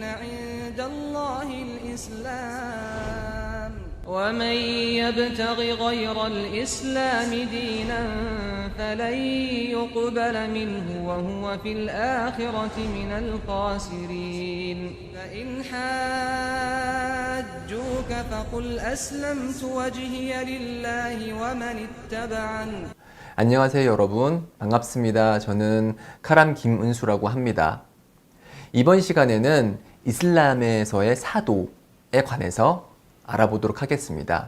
عند الله الإسلام ومن يبتغ غير الإسلام دينا فلن يقبل منه وهو في الآخرة من الخاسرين فإن حاجوك فقل أسلمت وجهي لله ومن اتبعني. 안녕하세요 여러분, 반갑습니다. 저는 카람 김은수라고 합니다. 이번 시간에는 이슬람에서의 사도에 관해서 알아보도록 하겠습니다.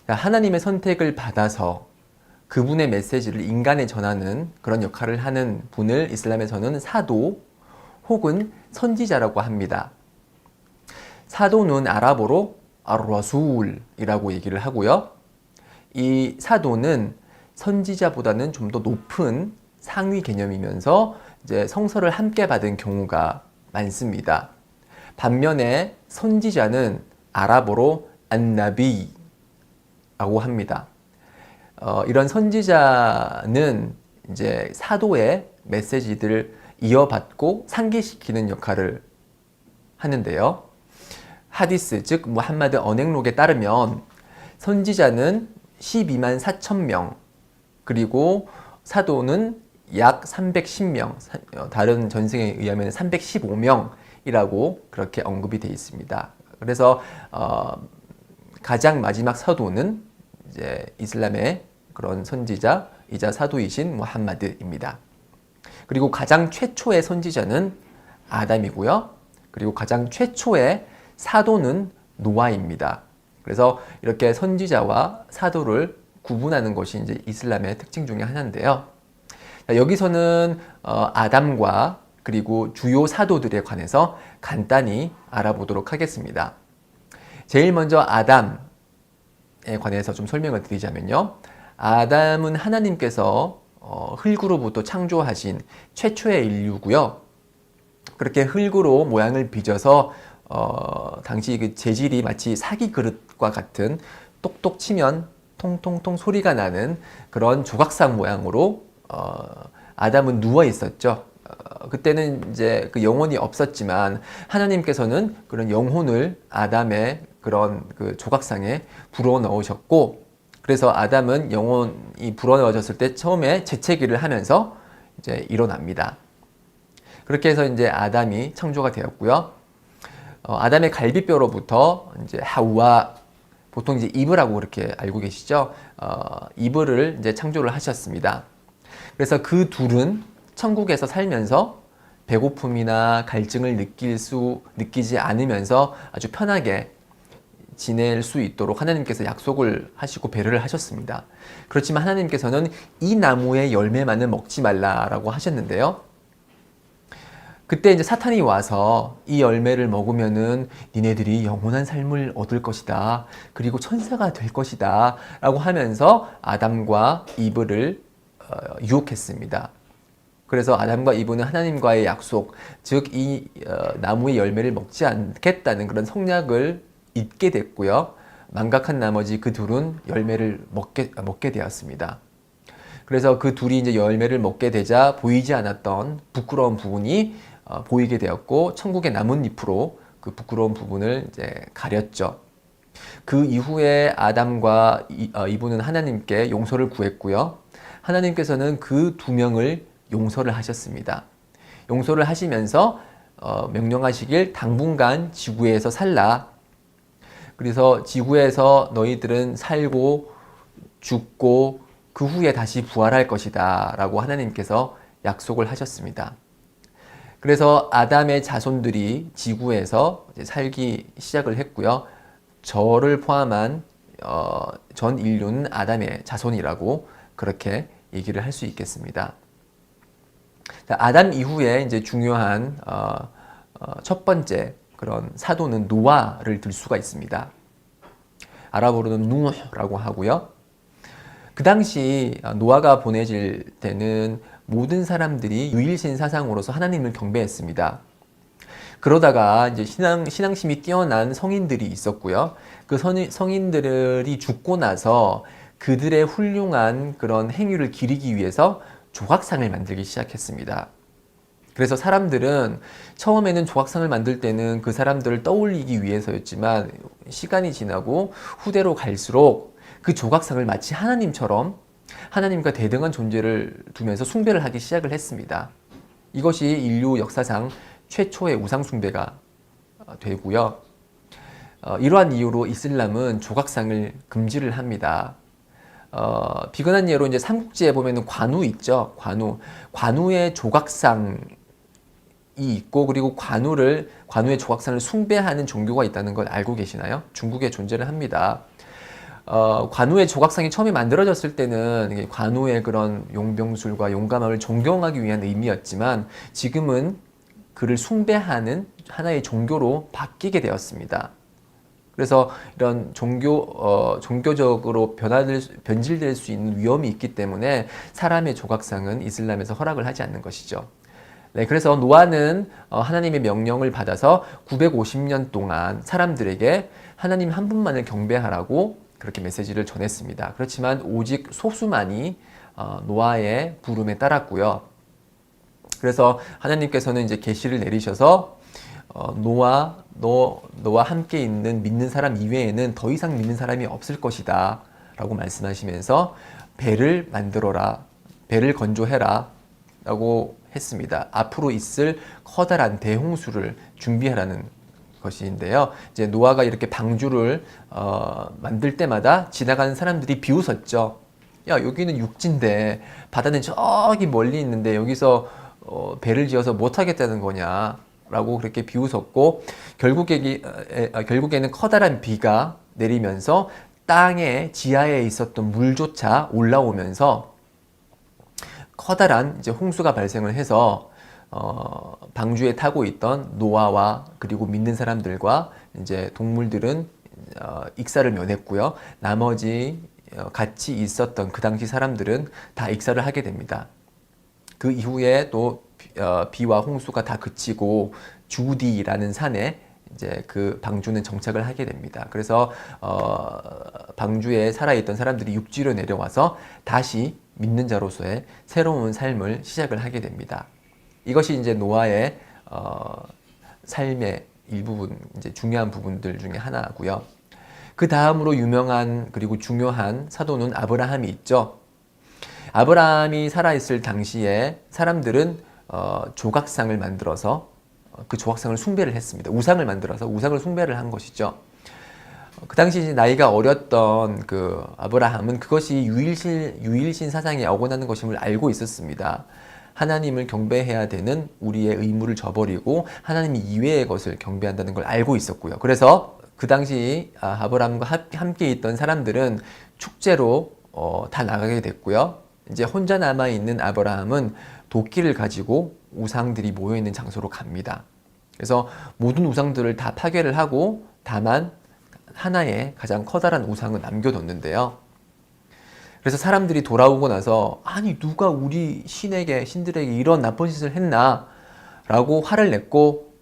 하나님의 선택을 받아서 그분의 메시지를 인간에 전하는 그런 역할을 하는 분을 이슬람에서는 사도 혹은 선지자라고 합니다. 사도는 아랍어로 ar-rasul이라고 얘기를 하고요. 이 사도는 선지자보다는 좀 더 높은 상위 개념이면서 이제 성서를 함께 받은 경우가 많습니다. 반면에 선지자는 아랍어로 안나비라고 합니다. 이런 선지자는 이제 사도의 메시지들을 이어받고 상기시키는 역할을 하는데요. 하디스, 즉 무함마드 언행록에 따르면 선지자는 12만 4천 명, 그리고 사도는 약 310명, 다른 전승에 의하면 315명이라고 그렇게 언급이 되어 있습니다. 그래서 가장 마지막 사도는 이제 이슬람의 그런 선지자이자 사도이신 무함마드입니다. 그리고 가장 최초의 선지자는 아담이고요. 그리고 가장 최초의 사도는 노아입니다. 그래서 이렇게 선지자와 사도를 구분하는 것이 이제 이슬람의 특징 중에 하나인데요. 여기서는 아담과 그리고 주요 사도들에 관해서 간단히 알아보도록 하겠습니다. 제일 먼저 아담에 관해서 좀 설명을 드리자면요. 아담은 하나님께서 흙으로부터 창조하신 최초의 인류고요. 그렇게 흙으로 모양을 빚어서 당시 그 재질이 마치 사기 그릇과 같은 똑똑 치면 통통통 소리가 나는 그런 조각상 모양으로 아담은 누워 있었죠. 그때는 이제 그 영혼이 없었지만 하나님께서는 그런 영혼을 아담의 그런 그 조각상에 불어 넣으셨고, 그래서 아담은 영혼이 불어 넣어졌을 때 처음에 재채기를 하면서 이제 일어납니다. 그렇게 해서 이제 아담이 창조가 되었고요. 아담의 갈비뼈로부터 이제 하와, 보통 이제 이브라고 그렇게 알고 계시죠? 이브를 이제 창조를 하셨습니다. 그래서 그 둘은 천국에서 살면서 배고픔이나 갈증을 느끼지 않으면서 아주 편하게 지낼 수 있도록 하나님께서 약속을 하시고 배려를 하셨습니다. 그렇지만 하나님께서는 이 나무의 열매만은 먹지 말라라고 하셨는데요. 그때 이제 사탄이 와서 이 열매를 먹으면은 니네들이 영원한 삶을 얻을 것이다. 그리고 천사가 될 것이다. 라고 하면서 아담과 이브를 유혹했습니다. 그래서 아담과 이브는 하나님과의 약속, 즉 이 나무의 열매를 먹지 않겠다는 그런 성약을 잊게 됐고요. 망각한 나머지 그 둘은 열매를 먹게 되었습니다. 그래서 그 둘이 이제 열매를 먹게 되자 보이지 않았던 부끄러운 부분이 보이게 되었고, 천국의 나뭇잎으로 그 부끄러운 부분을 이제 가렸죠. 그 이후에 아담과 이브는 하나님께 용서를 구했고요. 하나님께서는 그 두 명을 용서를 하셨습니다. 용서를 하시면서 명령하시길 당분간 지구에서 살라. 그래서 지구에서 너희들은 살고 죽고 그 후에 다시 부활할 것이다 라고 하나님께서 약속을 하셨습니다. 그래서 아담의 자손들이 지구에서 살기 시작을 했고요. 저를 포함한 전 인류는 아담의 자손이라고 그렇게 얘기를 할 수 있겠습니다. 아담 이후에 이제 중요한 첫 번째 그런 사도는 노아를 들 수가 있습니다. 아랍어로는 누흐라고 하고요. 그 당시 노아가 보내질 때는 모든 사람들이 유일신 사상으로서 하나님을 경배했습니다. 그러다가 이제 신앙심이 뛰어난 성인들이 있었고요. 그 성인들이 죽고 나서 그들의 훌륭한 그런 행위를 기리기 위해서 조각상을 만들기 시작했습니다. 그래서 사람들은 처음에는 조각상을 만들 때는 그 사람들을 떠올리기 위해서였지만 시간이 지나고 후대로 갈수록 그 조각상을 마치 하나님처럼 하나님과 대등한 존재를 두면서 숭배를 하기 시작을 했습니다. 이것이 인류 역사상 최초의 우상 숭배가 되고요. 이러한 이유로 이슬람은 조각상을 금지를 합니다. 비근한 예로 이제 삼국지에 보면은 관우 있죠. 관우의 조각상이 있고, 그리고 관우의 조각상을 숭배하는 종교가 있다는 걸 알고 계시나요? 중국에 존재를 합니다. 관우의 조각상이 처음에 만들어졌을 때는 관우의 그런 용병술과 용감함을 존경하기 위한 의미였지만 지금은 그를 숭배하는 하나의 종교로 바뀌게 되었습니다. 그래서 이런 종교적으로 변질될 수 있는 위험이 있기 때문에 사람의 조각상은 이슬람에서 허락을 하지 않는 것이죠. 네, 그래서 노아는 하나님의 명령을 받아서 950년 동안 사람들에게 하나님 한 분만을 경배하라고 그렇게 메시지를 전했습니다. 그렇지만 오직 소수만이 노아의 부름에 따랐고요. 그래서 하나님께서는 이제 계시를 내리셔서 노아, 너와 함께 있는 믿는 사람 이외에는 더 이상 믿는 사람이 없을 것이다 라고 말씀하시면서 배를 만들어라, 배를 건조해라 라고 했습니다. 앞으로 있을 커다란 대홍수를 준비하라는 것인데요. 이제 노아가 이렇게 방주를 만들 때마다 지나가는 사람들이 비웃었죠. 야, 여기는 육지인데 바다는 저기 멀리 있는데 여기서 배를 지어서 못 하겠다는 거냐 라고 그렇게 비웃었고, 결국에는 커다란 비가 내리면서 땅의 지하에 있었던 물조차 올라오면서 커다란 이제 홍수가 발생을 해서 방주에 타고 있던 노아와 그리고 믿는 사람들과 이제 동물들은 익사를 면했고요. 나머지 같이 있었던 그 당시 사람들은 다 익사를 하게 됩니다. 그 이후에 또 비와 홍수가 다 그치고 주디라는 산에 이제 그 방주는 정착을 하게 됩니다. 그래서 방주에 살아있던 사람들이 육지로 내려와서 다시 믿는 자로서의 새로운 삶을 시작을 하게 됩니다. 이것이 이제 노아의 삶의 일부분, 이제 중요한 부분들 중에 하나고요. 그 다음으로 유명한 그리고 중요한 사도는 아브라함이 있죠. 아브라함이 살아있을 당시에 사람들은 조각상을 만들어서 그 조각상을 숭배를 했습니다. 우상을 만들어서 우상을 숭배를 한 것이죠. 그 당시 나이가 어렸던 그 아브라함은 그것이 유일신 사상에 어긋나는 것임을 알고 있었습니다. 하나님을 경배해야 되는 우리의 의무를 저버리고 하나님 이외의 것을 경배한다는 걸 알고 있었고요. 그래서 그 당시 아브라함과 함께 있던 사람들은 축제로 다 나가게 됐고요. 이제 혼자 남아있는 아브라함은 도끼를 가지고 우상들이 모여있는 장소로 갑니다. 그래서 모든 우상들을 다 파괴를 하고 다만 하나의 가장 커다란 우상을 남겨뒀는데요. 그래서 사람들이 돌아오고 나서 아니 누가 우리 신들에게 이런 나쁜 짓을 했나 라고 화를 냈고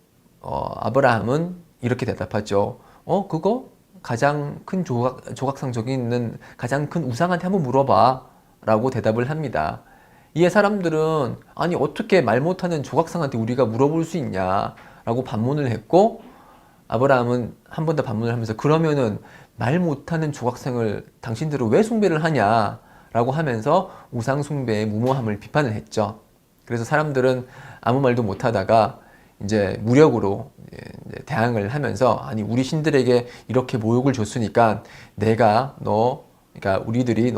아브라함은 이렇게 대답하죠. 그거 가장 큰 조각상 저기 있는 가장 큰 우상한테 한번 물어봐 라고 대답을 합니다. 이에 사람들은 아니 어떻게 말 못하는 조각상한테 우리가 물어볼 수 있냐 라고 반문을 했고, 아브라함은 한 번 더 반문을 하면서 그러면은 말 못하는 조각상을 당신들은 왜 숭배를 하냐 라고 하면서 우상 숭배의 무모함을 비판을 했죠. 그래서 사람들은 아무 말도 못하다가 이제 무력으로 이제 대항을 하면서 아니 우리 신들에게 이렇게 모욕을 줬으니까 내가 그러니까 우리들이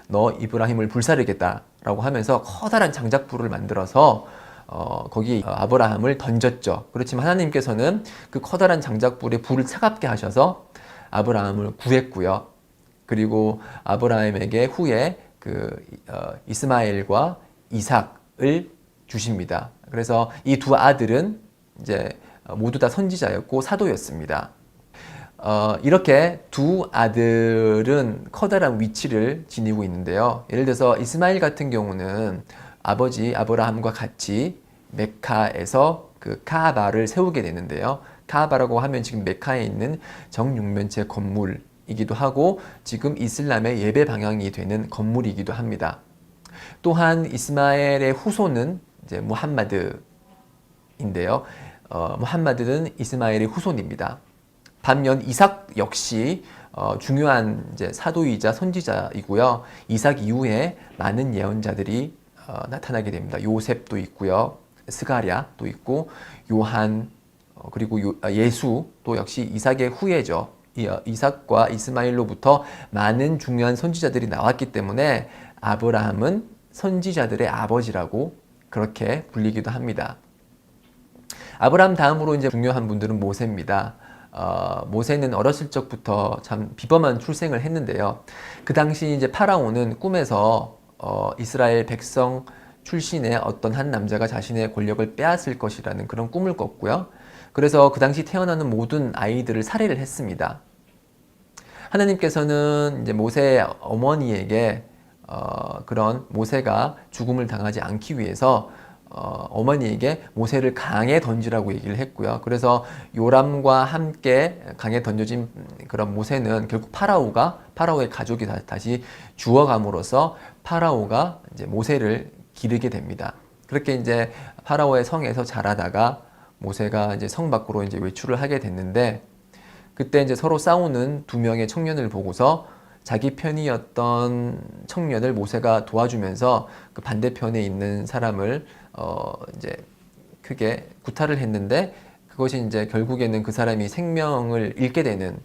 너 이브라힘을 불사르겠다 라고 하면서 커다란 장작불을 만들어서 거기 아브라함을 던졌죠. 그렇지만 하나님께서는 그 커다란 장작불에 불을 차갑게 하셔서 아브라함을 구했고요. 그리고 아브라함에게 후에 이스마엘과 이삭을 주십니다. 그래서 이 두 아들은 이제 모두 다 선지자였고 사도였습니다. 이렇게 두 아들은 커다란 위치를 지니고 있는데요. 예를 들어서 이스마엘 같은 경우는 아버지 아브라함과 같이 메카에서 그 카아바를 세우게 되는데요. 카아바라고 하면 지금 메카에 있는 정육면체 건물이기도 하고 지금 이슬람의 예배 방향이 되는 건물이기도 합니다. 또한 이스마엘의 후손은 이제 무함마드 이삭인데요. 무함마드는 이스마엘의 후손입니다. 반면 이삭 역시 중요한 이제 사도이자 선지자이고요. 이삭 이후에 많은 예언자들이 나타나게 됩니다. 요셉도 있고요. 스가랴도 있고 요한 그리고 예수도 역시 이삭의 후예죠. 이삭과 이스마엘로부터 많은 중요한 선지자들이 나왔기 때문에 아브라함은 선지자들의 아버지라고 그렇게 불리기도 합니다. 아브라함 다음으로 이제 중요한 분들은 모세입니다. 모세는 어렸을 적부터 참 비범한 출생을 했는데요. 그 당시 이제 파라오는 꿈에서 이스라엘 백성 출신의 어떤 한 남자가 자신의 권력을 빼앗을 것이라는 그런 꿈을 꿨고요. 그래서 그 당시 태어나는 모든 아이들을 살해를 했습니다. 하나님께서는 이제 모세의 어머니에게 그런 모세가 죽음을 당하지 않기 위해서 어머니에게 모세를 강에 던지라고 얘기를 했고요. 그래서 요람과 함께 강에 던져진 그런 모세는 결국 파라오의 가족이 다시 죽어감으로써 파라오가 이제 모세를 기르게 됩니다. 그렇게 이제 파라오의 성에서 자라다가 모세가 이제 성 밖으로 이제 외출을 하게 됐는데, 그때 이제 서로 싸우는 두 명의 청년을 보고서 자기 편이었던 청년을 모세가 도와주면서 그 반대편에 있는 사람을 이제 크게 구타를 했는데, 그것이 이제 결국에는 그 사람이 생명을 잃게 되는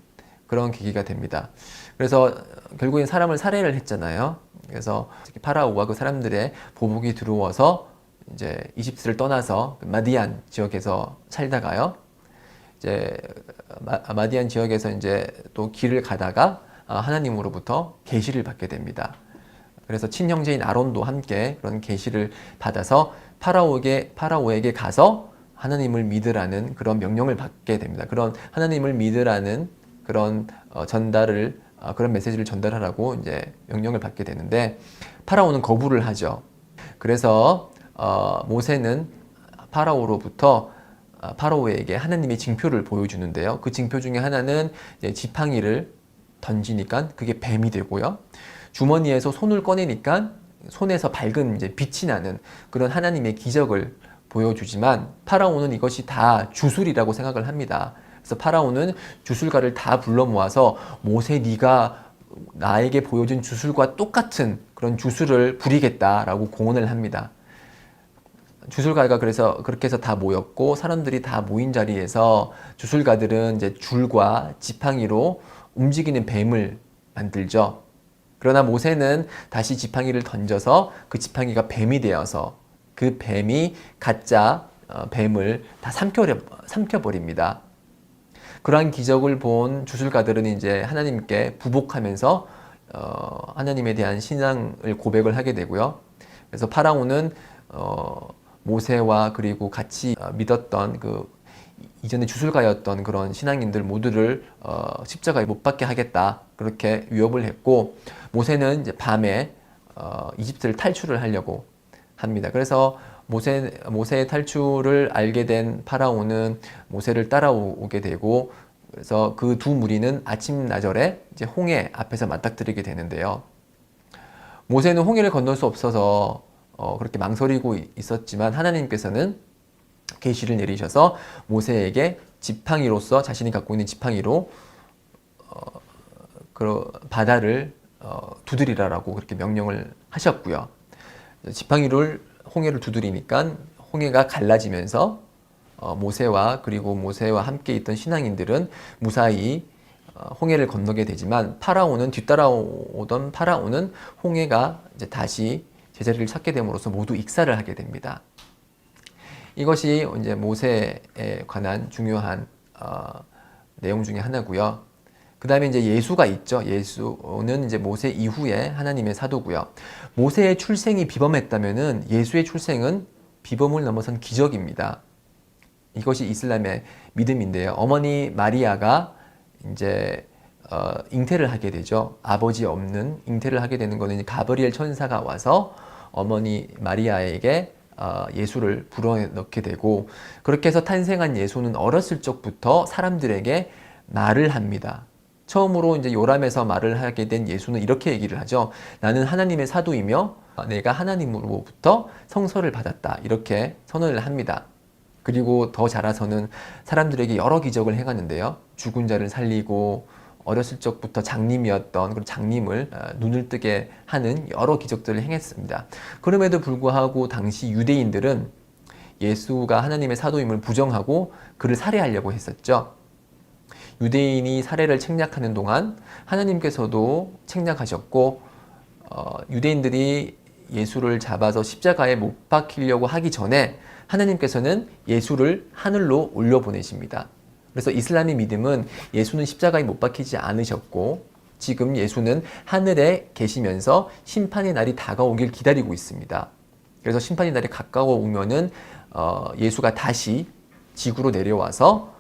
그런 계기가 됩니다. 그래서 결국엔 사람을 살해를 했잖아요. 그래서 파라오와 그 사람들의 보복이 들어와서 이제 이집트를 떠나서 마디안 지역에서 살다가요. 이제 마디안 지역에서 이제 또 길을 가다가 하나님으로부터 계시를 받게 됩니다. 그래서 친형제인 아론도 함께 그런 계시를 받아서 파라오에게 가서 하나님을 믿으라는 그런 명령을 받게 됩니다. 그런 하나님을 믿으라는 그런 그런 메시지를 전달하라고 이제 명령을 받게 되는데, 파라오는 거부를 하죠. 그래서 모세는 파라오에게 하나님의 징표를 보여주는데요. 그 징표 중에 하나는 지팡이를 던지니까 그게 뱀이 되고요. 주머니에서 손을 꺼내니까 손에서 밝은 이제 빛이 나는 그런 하나님의 기적을 보여주지만, 파라오는 이것이 다 주술이라고 생각을 합니다. 그래서 파라오는 주술가를 다 불러 모아서 모세, 네가 나에게 보여준 주술과 똑같은 그런 주술을 부리겠다라고 공언을 합니다. 주술가가 그래서 그렇게 해서 다 모였고, 사람들이 다 모인 자리에서 주술가들은 이제 줄과 지팡이로 움직이는 뱀을 만들죠. 그러나 모세는 다시 지팡이를 던져서 그 지팡이가 뱀이 되어서 그 뱀이 가짜 뱀을 다 삼켜버립니다. 그러한 기적을 본 주술가들은 이제 하나님께 부복하면서 하나님에 대한 신앙을 고백을 하게 되고요. 그래서 파라오는 모세와 그리고 같이 믿었던 그 이전에 주술가였던 그런 신앙인들 모두를 십자가에 못 박게 하겠다, 그렇게 위협을 했고, 모세는 이제 밤에 이집트를 탈출을 하려고 합니다. 그래서 모세의 탈출을 알게 된 파라오는 모세를 따라오게 되고, 그래서 그 두 무리는 아침나절에 이제 홍해 앞에서 맞닥뜨리게 되는데요. 모세는 홍해를 건널 수 없어서 그렇게 망설이고 있었지만, 하나님께서는 계시를 내리셔서 모세에게 지팡이로서, 자신이 갖고 있는 지팡이로 그 바다를 두드리라라고 그렇게 명령을 하셨고요. 지팡이를 홍해를 두드리니까 홍해가 갈라지면서 모세와 그리고 모세와 함께 있던 신앙인들은 무사히 홍해를 건너게 되지만, 뒤따라오던 파라오는 홍해가 이제 다시 제자리를 찾게 됨으로써 모두 익사를 하게 됩니다. 이것이 이제 모세에 관한 중요한 내용 중에 하나고요. 그 다음에 이제 예수가 있죠. 예수는 이제 모세 이후에 하나님의 사도고요. 모세의 출생이 비범했다면은 예수의 출생은 비범을 넘어선 기적입니다. 이것이 이슬람의 믿음인데요. 어머니 마리아가 이제 잉태를 하게 되죠. 아버지 없는 잉태를 하게 되는 것은 가브리엘 천사가 와서 어머니 마리아에게 예수를 불어넣게 되고, 그렇게 해서 탄생한 예수는 어렸을 적부터 사람들에게 말을 합니다. 처음으로 이제 요람에서 말을 하게 된 예수는 이렇게 얘기를 하죠. 나는 하나님의 사도이며 내가 하나님으로부터 성서를 받았다, 이렇게 선언을 합니다. 그리고 더 자라서는 사람들에게 여러 기적을 행하는데요. 죽은 자를 살리고 어렸을 적부터 장님이었던 그런 장님을 눈을 뜨게 하는 여러 기적들을 행했습니다. 그럼에도 불구하고 당시 유대인들은 예수가 하나님의 사도임을 부정하고 그를 살해하려고 했었죠. 유대인이 살해를 책략하는 동안 하나님께서도 책략하셨고 유대인들이 예수를 잡아서 십자가에 못 박히려고 하기 전에 하나님께서는 예수를 하늘로 올려보내십니다. 그래서 이슬람의 믿음은 예수는 십자가에 못 박히지 않으셨고 지금 예수는 하늘에 계시면서 심판의 날이 다가오길 기다리고 있습니다. 그래서 심판의 날이 가까워오면은 예수가 다시 지구로 내려와서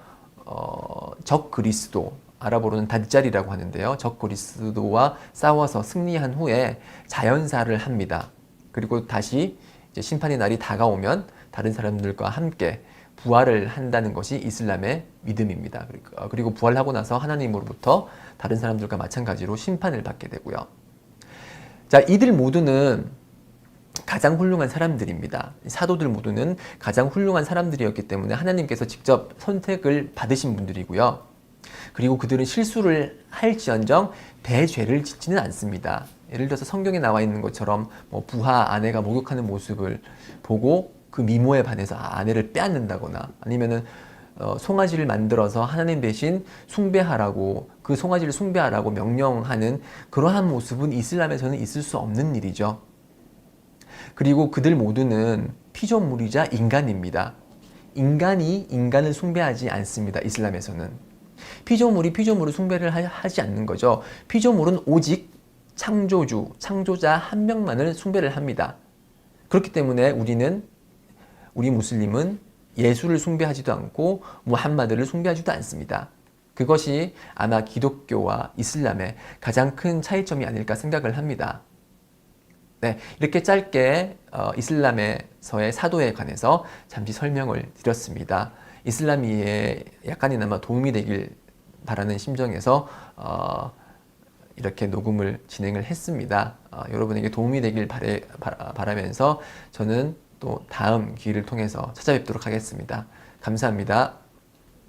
적 그리스도, 아랍어로는 다잘이라고 하는데요. 적 그리스도와 싸워서 승리한 후에 자연사를 합니다. 그리고 다시 이제 심판의 날이 다가오면 다른 사람들과 함께 부활을 한다는 것이 이슬람의 믿음입니다. 그리고 부활하고 나서 하나님으로부터 다른 사람들과 마찬가지로 심판을 받게 되고요. 자, 이들 모두는 가장 훌륭한 사람들입니다. 사도들 모두는 가장 훌륭한 사람들이었기 때문에 하나님께서 직접 선택을 받으신 분들이고요. 그리고 그들은 실수를 할지언정 대죄를 짓지는 않습니다. 예를 들어서 성경에 나와 있는 것처럼 부하 아내가 목욕하는 모습을 보고 그 미모에 반해서 아내를 빼앗는다거나 아니면은 송아지를 만들어서 하나님 대신 숭배하라고 그 송아지를 숭배하라고 명령하는 그러한 모습은 이슬람에서는 있을 수 없는 일이죠. 그리고 그들 모두는 피조물이자 인간입니다. 인간이 인간을 숭배하지 않습니다. 이슬람에서는. 피조물이 피조물을 숭배를 하지 않는 거죠. 피조물은 오직 창조주, 창조자 한 명만을 숭배를 합니다. 그렇기 때문에 우리 무슬림은 예수를 숭배하지도 않고 무함마드를 숭배하지도 않습니다. 그것이 아마 기독교와 이슬람의 가장 큰 차이점이 아닐까 생각을 합니다. 네, 이렇게 짧게 이슬람에서의 사도에 관해서 잠시 설명을 드렸습니다. 이슬람이에 약간이나마 도움이 되길 바라는 심정에서 이렇게 녹음을 진행을 했습니다. 여러분에게 도움이 되길 바라면서 저는 또 다음 기회를 통해서 찾아뵙도록 하겠습니다. 감사합니다.